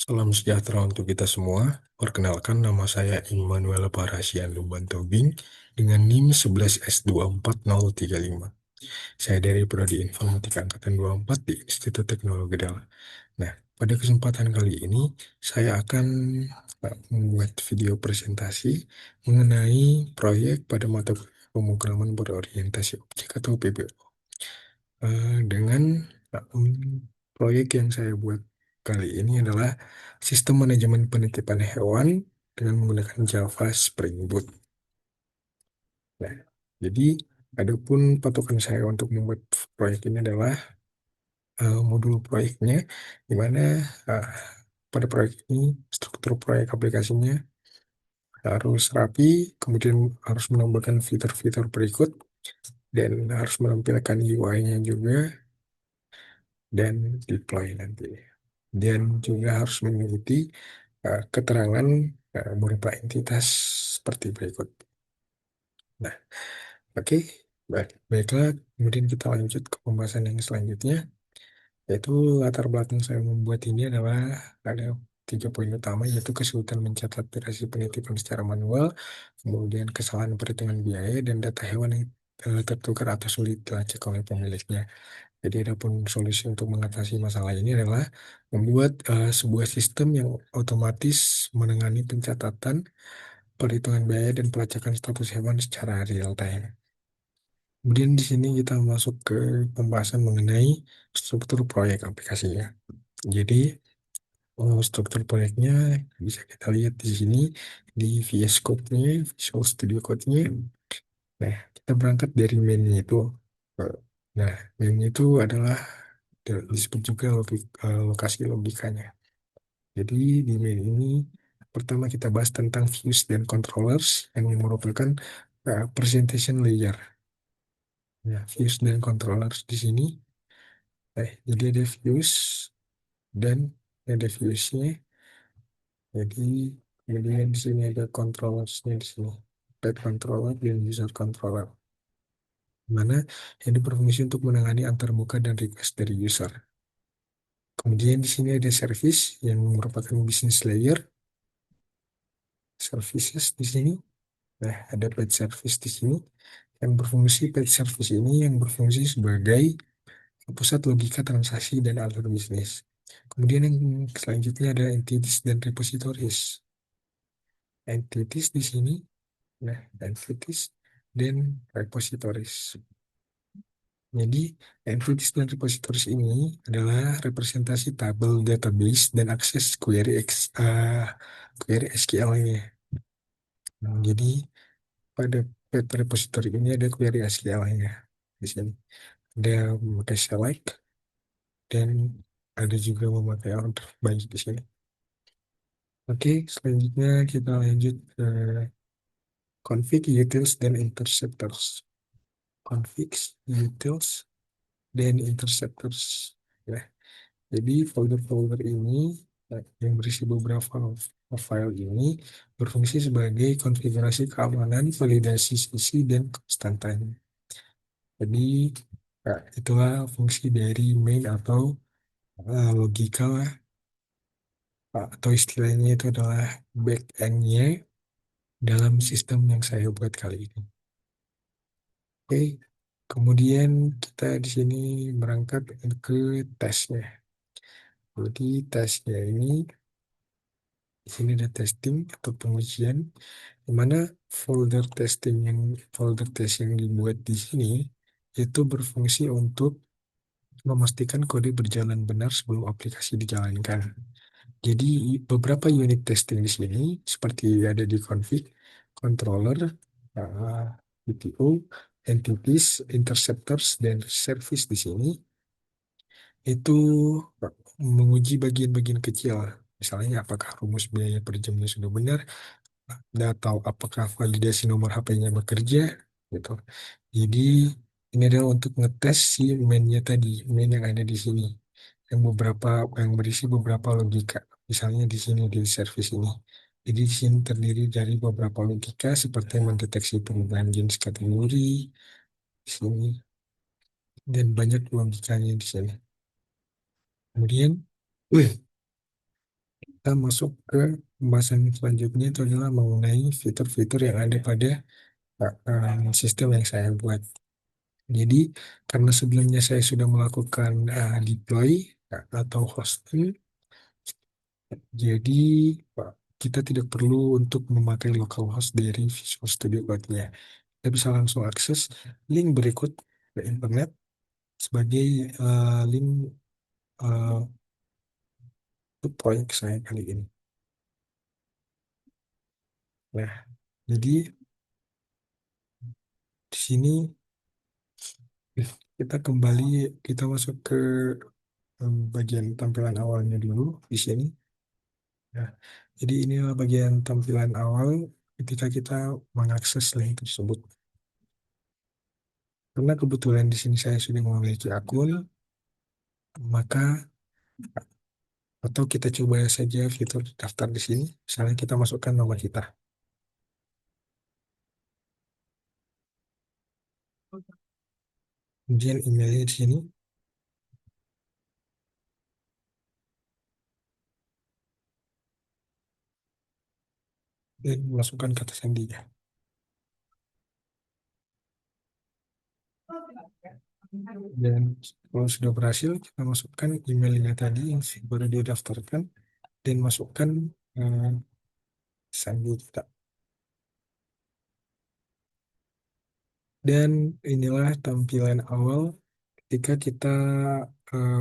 Salam sejahtera untuk kita semua. Perkenalkan, nama saya Immanuel Parasian Lumban Tobing dengan NIM 11S24035. Saya dari Prodi Informatika Angkatan 24 di Institut Teknologi Dala. Nah, pada kesempatan kali ini saya akan membuat video presentasi mengenai proyek pada mata kuliah pemrograman berorientasi objek atau PBO. Dengan proyek yang saya buat kali ini adalah sistem manajemen penitipan hewan dengan menggunakan Java Spring Boot. Nah, jadi adapun patokan saya untuk membuat proyek ini adalah modul proyeknya, di mana uh, pada proyek ini struktur proyek aplikasinya harus rapi, kemudian harus menambahkan fitur-fitur berikut dan harus menampilkan UI-nya juga dan deploy nanti. Dan juga harus mengikuti keterangan berupa entitas seperti berikut. Nah, oke, baiklah. Kemudian kita lanjut ke pembahasan yang selanjutnya, yaitu latar belakang saya membuat ini adalah ada 3 poin utama, yaitu kesulitan mencatat durasi penitipan secara manual, kemudian kesalahan perhitungan biaya, dan data hewan yang tertukar atau sulit dilacak oleh pemiliknya. Jadi adapun solusi untuk mengatasi masalah ini adalah membuat sebuah sistem yang otomatis menangani pencatatan, perhitungan biaya, dan pelacakan status hewan secara real time. Kemudian di sini kita masuk ke pembahasan mengenai struktur proyek aplikasinya. Jadi struktur proyeknya bisa kita lihat di sini di VS Code-nya, Visual Studio Code-nya. Nah, kita berangkat dari main-nya itu. Nah, main itu adalah disebut juga lokasi logikanya. Jadi di main ini pertama kita bahas tentang views dan controllers yang merupakan presentation layer. Ya, views dan controllers di sini. Jadi ada views dan ada viewsnya. Jadi kemudian di sini ada controllersnya di sini. Pet controller dan user controller. Mana ini berfungsi untuk menangani antarmuka dan request dari user. Kemudian di sini ada service yang merupakan business layer, services di sini. Nah, ada page service di sini yang berfungsi, page service ini yang berfungsi sebagai pusat logika transaksi dan alur bisnis. Kemudian yang selanjutnya ada entities dan repositories. Entities di sini, nah, entities dan repositories. Jadi, entities dan repositories ini adalah representasi tabel database dan akses query SQL-nya. Nah, jadi, pada pet repository ini ada query SQL-nya di sini. Ada memakai select dan ada juga memakai order by di sini. Oke, selanjutnya kita lanjut ke config, utils, dan interceptors. Config, utils, dan interceptors. Ya, jadi folder-folder ini yang berisi beberapa file ini berfungsi sebagai konfigurasi keamanan, validasi sisi, dan konstantan. Jadi itulah fungsi dari main atau logika lah, atau istilahnya itu adalah back-end-nya dalam sistem yang saya buat kali ini. Oke, kemudian kita di sini berangkat ke tesnya. Jadi tesnya ini di sini ada testing atau pengujian, di mana folder test yang dibuat di sini itu berfungsi untuk memastikan kode berjalan benar sebelum aplikasi dijalankan. Jadi beberapa unit testing di sini seperti ada di config, controller, PTO, entities, interceptors, dan service di sini itu menguji bagian-bagian kecil. Misalnya apakah rumus biaya per jamnya sudah benar, atau apakah validasi nomor HP-nya bekerja, gitu. Jadi ini adalah untuk ngetes si main-nya tadi, main yang ada di sini, yang berisi beberapa logika. Misalnya di sini di service ini. Jadi di sini terdiri dari beberapa logika seperti mendeteksi perubahan jenis kategori di sini dan banyak logikanya di sini. Kemudian, wih, kita masuk ke pembahasan selanjutnya itu adalah mengenai fitur-fitur yang ada pada sistem yang saya buat. Jadi, karena sebelumnya saya sudah melakukan deploy atau hosting, jadi Pak, kita tidak perlu untuk memakai localhost dari Visual Studio Code-nya. Kita bisa langsung akses link berikut ke internet sebagai link uh, proyek saya kali ini. Nah, jadi di sini kita kembali, kita masuk ke bagian tampilan awalnya dulu di sini. Nah, jadi inilah bagian tampilan awal ketika kita mengakses link tersebut. Karena kebetulan di sini saya sudah memiliki akun, maka atau kita coba saja fitur daftar di sini. Misalnya kita masukkan nama kita. Kemudian emailnya di sini dan masukkan kata sandinya. Dan kalau sudah berhasil, kita masukkan emailnya tadi yang baru didaftarkan dan masukkan eh, sandi kita. Dan inilah tampilan awal ketika kita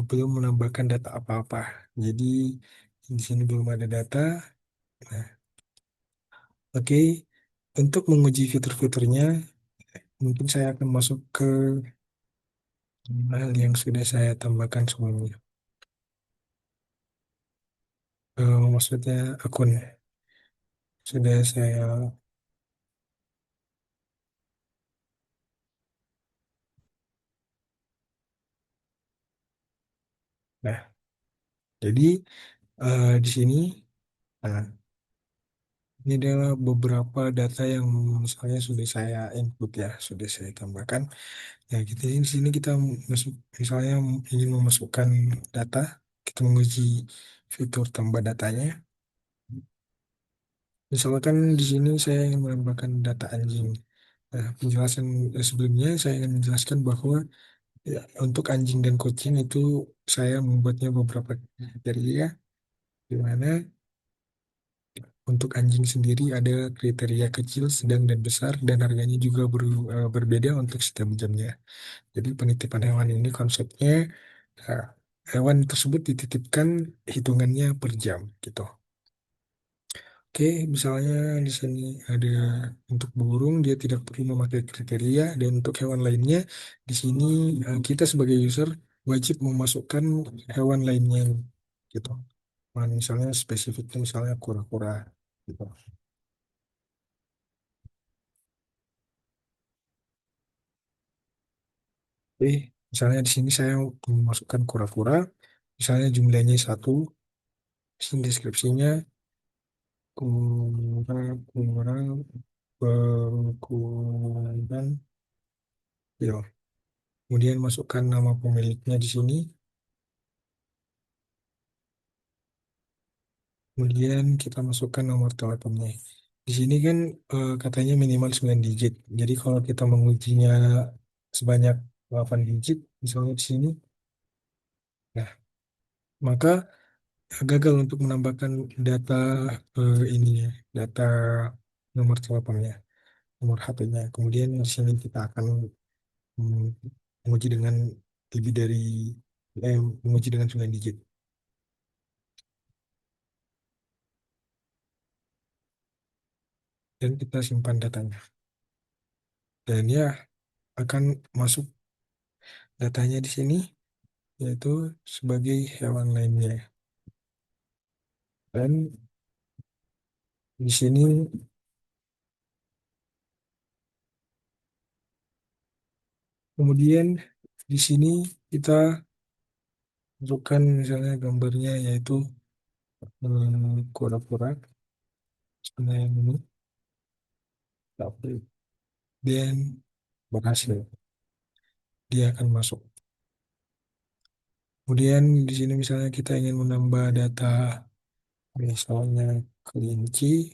belum menambahkan data apa-apa. Jadi di sini belum ada data. Nah, oke. Untuk menguji fitur-fiturnya, mungkin saya akan masuk ke hal yang sudah saya tambahkan sebelumnya. Maksudnya akun sudah saya. Nah, jadi di sini, nah, ini adalah beberapa data yang misalnya sudah saya input ya, sudah saya tambahkan. Ya, kita di sini kita masuk, misalnya ingin memasukkan data, kita menguji fitur tambah datanya. Misalkan di sini saya ingin menambahkan data anjing. Nah, penjelasan sebelumnya saya ingin menjelaskan bahwa ya, untuk anjing dan kucing itu saya membuatnya beberapa kriteria, di mana untuk anjing sendiri ada kriteria kecil, sedang, dan besar, dan harganya juga berbeda untuk setiap jamnya. Jadi penitipan hewan ini konsepnya eh, hewan tersebut dititipkan hitungannya per jam gitu. Oke, misalnya di sini ada untuk burung dia tidak perlu memakai kriteria dan untuk hewan lainnya di sini kita sebagai user wajib memasukkan hewan lainnya gitu. Nah, misalnya spesifiknya misalnya kura-kura gitu. Oke, misalnya di sini saya memasukkan kura-kura, misalnya jumlahnya satu, di sini deskripsinya kura-kura berukuran, ya. Kemudian masukkan nama pemiliknya di sini. Kemudian kita masukkan nomor teleponnya. Di sini kan katanya minimal 9 digit. Jadi kalau kita mengujinya sebanyak 8 digit, misalnya di sini, nah, maka gagal untuk menambahkan data ini ya, data nomor teleponnya, nomor HP-nya. Kemudian di sini kita akan mm, menguji dengan lebih dari menguji dengan 9 digit dan kita simpan datanya. Dan ya akan masuk datanya di sini yaitu sebagai hewan lainnya. Dan di sini kemudian di sini kita masukkan misalnya gambarnya yaitu kura-kura sebenarnya ini tapi dan berhasil dia akan masuk. Kemudian di sini misalnya kita ingin menambah data Misalnya kelinci,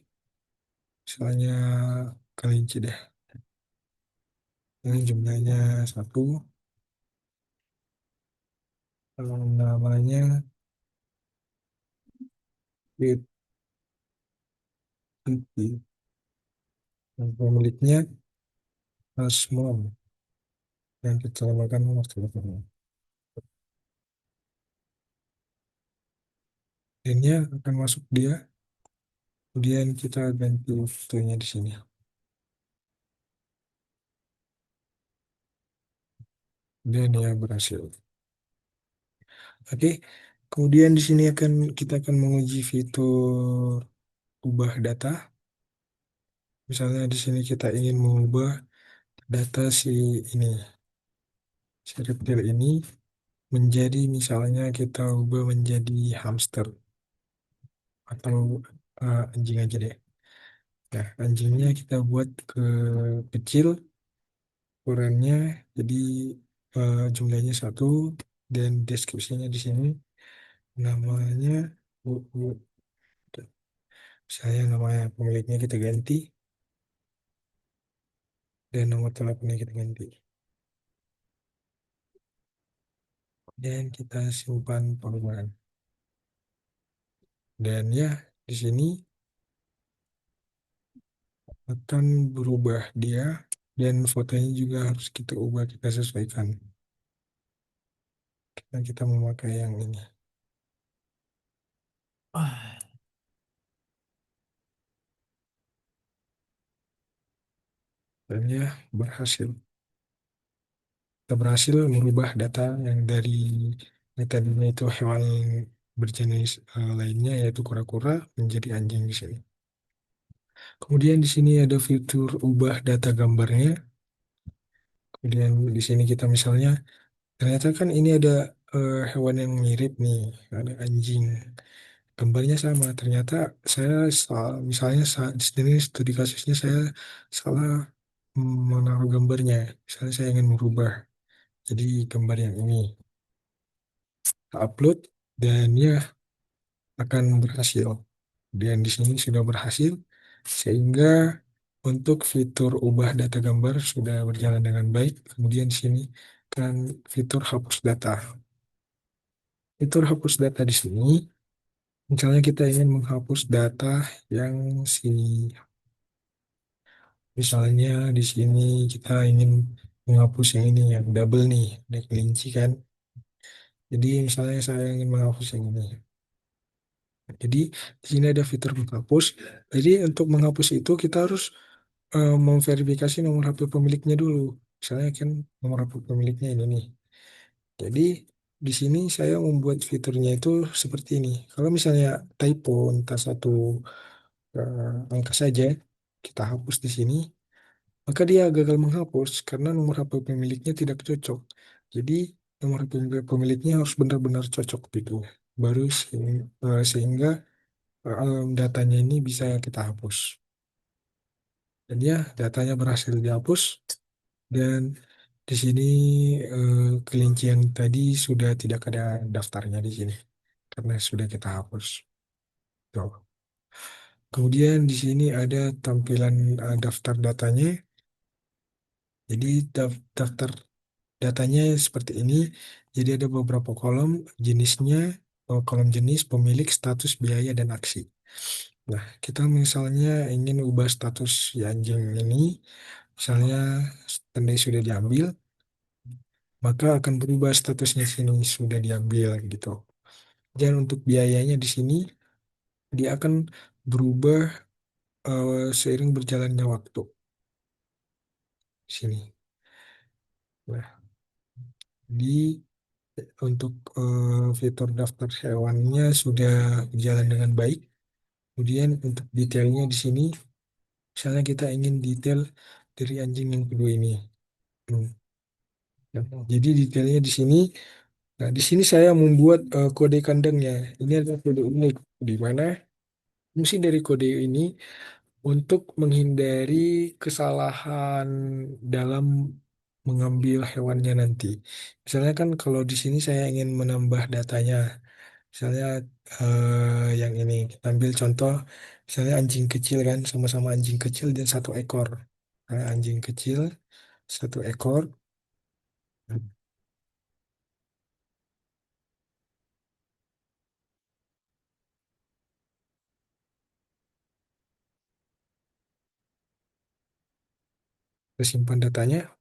misalnya kelinci deh. Ini jumlahnya satu, kalau namanya Fitri, yang pemiliknya Asmon, yang kita namakan nomor teleponnya. Ini akan masuk dia, kemudian kita ganti fotonya di sini. Dan ya berhasil. Oke, kemudian di sini kita akan menguji fitur ubah data. Misalnya di sini kita ingin mengubah data ini, si reptil ini menjadi misalnya kita ubah menjadi hamster atau anjing aja deh. Nah, anjingnya kita buat kecil ukurannya, jadi jumlahnya satu dan deskripsinya di sini namanya saya namanya pemiliknya kita ganti dan nomor teleponnya kita ganti dan kita simpan perubahan dan ya di sini akan berubah dia dan fotonya juga harus kita ubah kita sesuaikan karena kita memakai yang ini dan ya berhasil. Kita berhasil merubah data yang dari yang tadinya itu hewan berjenis lainnya yaitu kura-kura menjadi anjing di sini. Kemudian di sini ada fitur ubah data gambarnya. Kemudian di sini kita misalnya ternyata kan ini ada hewan yang mirip nih, ada anjing. Gambarnya sama. Ternyata saya misalnya di sini studi kasusnya saya salah menaruh gambarnya. Misalnya saya ingin merubah jadi gambar yang ini. Upload dan ya akan berhasil. Dan di sini sudah berhasil sehingga untuk fitur ubah data gambar sudah berjalan dengan baik. Kemudian di sini kan fitur hapus data. Fitur hapus data di sini misalnya kita ingin menghapus data yang si misalnya di sini kita ingin menghapus yang ini yang double nih, ada kelinci kan. Jadi misalnya saya ingin menghapus yang ini. Jadi di sini ada fitur menghapus. Jadi untuk menghapus itu kita harus memverifikasi nomor HP pemiliknya dulu. Misalnya kan nomor HP pemiliknya ini nih. Jadi di sini saya membuat fiturnya itu seperti ini. Kalau misalnya typo entah satu angka saja kita hapus di sini, maka dia gagal menghapus karena nomor HP pemiliknya tidak cocok. Jadi nomor HP pemiliknya harus benar-benar cocok gitu. Baru sehingga datanya ini bisa kita hapus. Dan ya, datanya berhasil dihapus dan di sini kelinci yang tadi sudah tidak ada daftarnya di sini karena sudah kita hapus. Tuh. Kemudian di sini ada tampilan daftar datanya. Jadi daftar datanya seperti ini. Jadi ada beberapa kolom jenisnya, kolom jenis, pemilik, status, biaya, dan aksi. Nah, kita misalnya ingin ubah status si anjing ini, misalnya tandai sudah diambil, maka akan berubah statusnya sini sudah diambil gitu. Dan untuk biayanya di sini dia akan berubah seiring berjalannya waktu di sini. Nah, di untuk fitur daftar hewannya sudah berjalan dengan baik. Kemudian untuk detailnya di sini, misalnya kita ingin detail dari anjing yang kedua ini. Hmm. Ya, jadi detailnya di sini. Nah, di sini saya membuat kode kandangnya. Ini adalah kode unik di mana fungsi dari kode ini untuk menghindari kesalahan dalam mengambil hewannya nanti. Misalnya kan kalau di sini saya ingin menambah datanya, Misalnya yang ini kita ambil contoh, misalnya anjing kecil kan, sama-sama anjing kecil dan satu ekor. Nah, anjing kecil satu ekor, kita simpan datanya.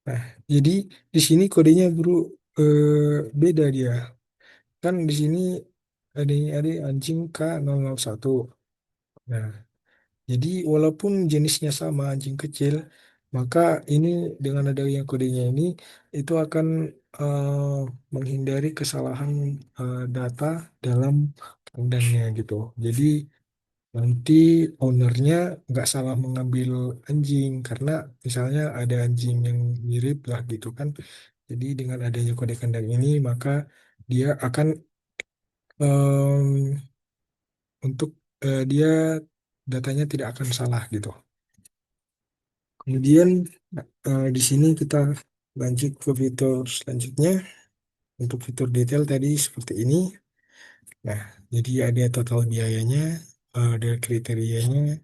Nah, jadi di sini kodenya bro beda dia. Kan di sini ada anjing K001. Nah, jadi walaupun jenisnya sama anjing kecil, maka ini dengan adanya kodenya ini itu akan menghindari kesalahan data dalam kandangnya gitu. Jadi nanti ownernya nggak salah mengambil anjing karena misalnya ada anjing yang mirip lah gitu kan. Jadi dengan adanya kode kandang ini maka dia akan em, untuk dia datanya tidak akan salah gitu. Kemudian di sini kita lanjut ke fitur selanjutnya. Untuk fitur detail tadi seperti ini. Nah, jadi ada total biayanya, ada kriterianya.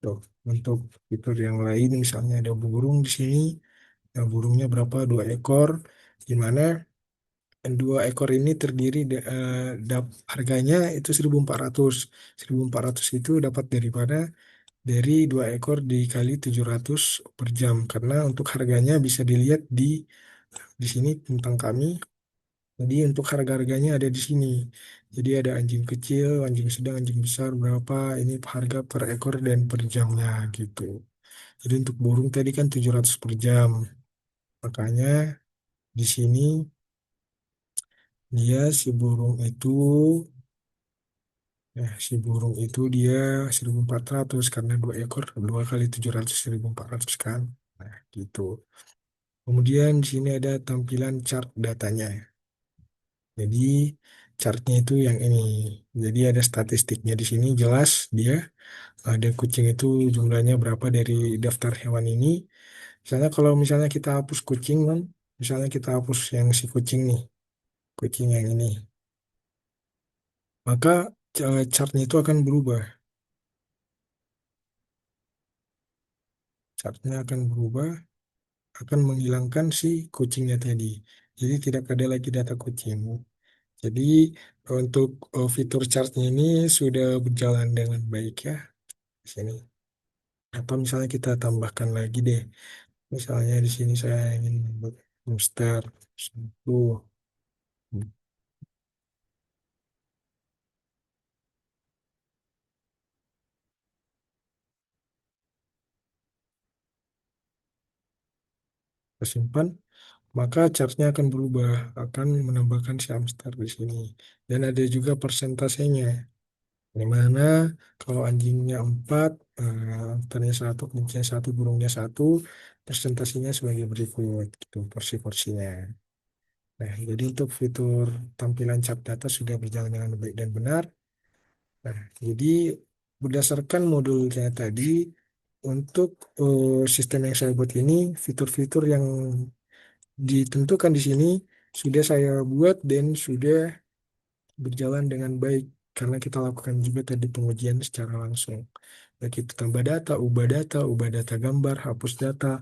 Tuh, untuk fitur yang lain misalnya ada burung di sini. Nah, burungnya berapa? Dua ekor. Di mana dua ekor ini terdiri harganya itu 1.400. 1.400 itu dapat dari dua ekor dikali 700 per jam karena untuk harganya bisa dilihat di sini tentang kami. Jadi untuk harga-harganya ada di sini. Jadi ada anjing kecil, anjing sedang, anjing besar berapa, ini harga per ekor dan per jamnya gitu. Jadi untuk burung tadi kan 700 per jam. Makanya di sini dia si burung itu dia 1.400 karena dua ekor, dua kali 700 1.400 kan. Nah, gitu. Kemudian di sini ada tampilan chart datanya. Jadi chartnya itu yang ini. Jadi ada statistiknya di sini jelas dia ada kucing itu jumlahnya berapa dari daftar hewan ini. Misalnya kita hapus kucing kan, misalnya kita hapus yang si kucing nih, kucing yang ini, maka chartnya itu akan berubah. Chartnya akan berubah, akan menghilangkan si kucingnya tadi. Jadi tidak ada lagi data kucing. Jadi untuk fitur chartnya ini sudah berjalan dengan baik ya di sini. Atau misalnya kita tambahkan lagi deh. Misalnya di sini saya ingin membuat hamster satu tersimpan, maka chartnya akan berubah, akan menambahkan si hamster di sini. Dan ada juga persentasenya, di mana kalau anjingnya 4, hamsternya 1, kelinci satu, burungnya satu, presentasinya sebagai berikut, gitu, porsi-porsinya. Nah, jadi untuk fitur tampilan cap data sudah berjalan dengan baik dan benar. Nah, jadi berdasarkan modulnya tadi, untuk sistem yang saya buat ini, fitur-fitur yang ditentukan di sini sudah saya buat dan sudah berjalan dengan baik karena kita lakukan juga tadi pengujian secara langsung. Baik itu tambah data, ubah data gambar, hapus data,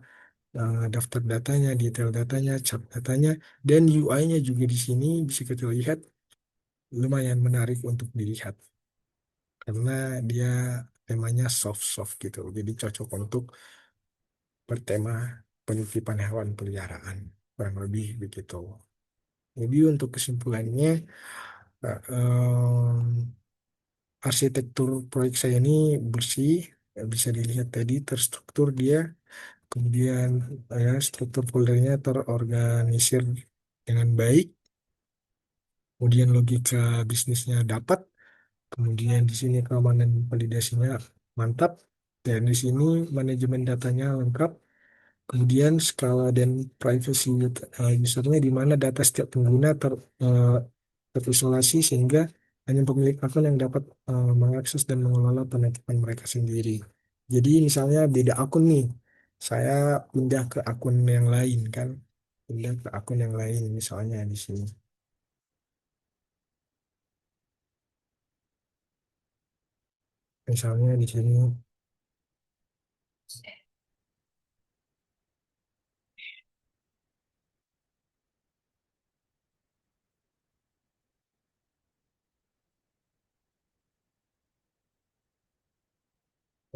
daftar datanya, detail datanya, cap datanya, dan UI-nya juga di sini bisa kita lihat lumayan menarik untuk dilihat karena dia temanya soft-soft gitu. Jadi cocok untuk bertema penitipan hewan peliharaan, kurang lebih begitu. Jadi untuk kesimpulannya, eh, arsitektur proyek saya ini bersih, bisa dilihat tadi terstruktur dia, kemudian ya struktur foldernya terorganisir dengan baik, kemudian logika bisnisnya dapat, kemudian di sini keamanan validasinya mantap, dan di sini manajemen datanya lengkap. Kemudian skala dan privacy usernya di mana data setiap pengguna terisolasi sehingga hanya pemilik akun yang dapat mengakses dan mengelola penitipan mereka sendiri. Jadi misalnya beda akun nih, saya pindah ke akun yang lain kan, pindah ke akun yang lain misalnya di sini. Misalnya di sini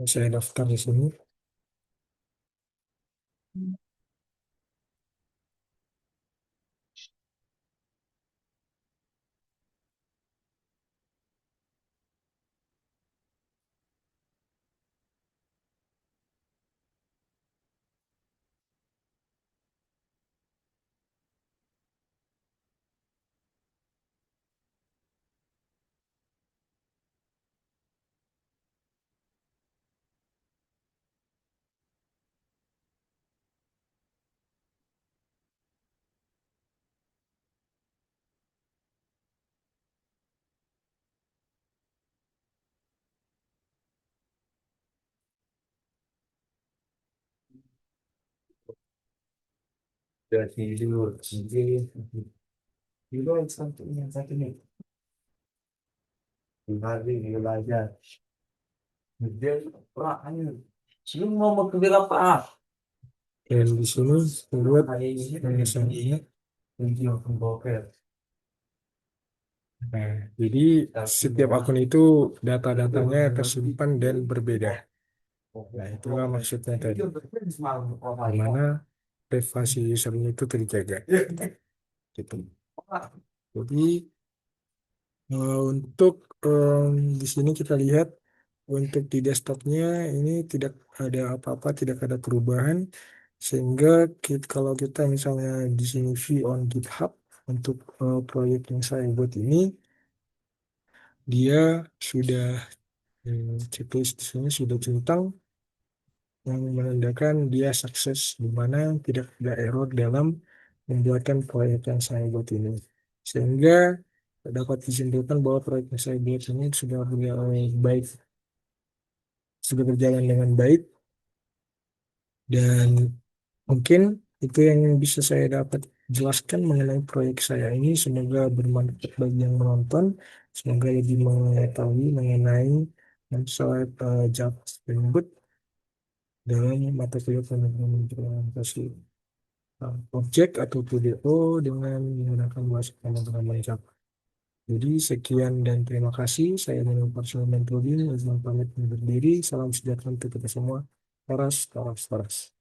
saya daftar di sini. Udah tidur, jadi itu yang satu nih, hari dia belajar, dia anjir, sebelum mau ke berapa Dan di sini buat hari ini misalnya. video pembokep, Nah, jadi setiap akun itu data-datanya tersimpan dan berbeda. Nah, itulah maksudnya tadi, di mana privasi usernya itu terjaga. Gitu. Jadi untuk di sini kita lihat untuk di desktopnya ini tidak ada apa-apa, tidak ada perubahan, sehingga kalau kita misalnya di sini view on GitHub untuk proyek yang saya buat ini, dia sudah checklist di sini sudah centang yang menandakan dia sukses, di mana tidak ada error dalam membuatkan proyek yang saya buat ini. Sehingga dapat disimpulkan bahwa proyek yang saya buat ini sudah baik, sudah berjalan dengan baik, dan mungkin itu yang bisa saya dapat jelaskan mengenai proyek saya ini. Semoga bermanfaat bagi yang menonton. Semoga lebih mengetahui mengenai masalah Java Spring Boot dalam mata kuliah pengembangan implementasi objek atau PDO dengan menggunakan bahasa pemrograman Java. Jadi sekian dan terima kasih. Saya Daniel Parsul Mentolin, izin pamit undur diri. Salam sejahtera untuk kita semua. Taras, taras, taras.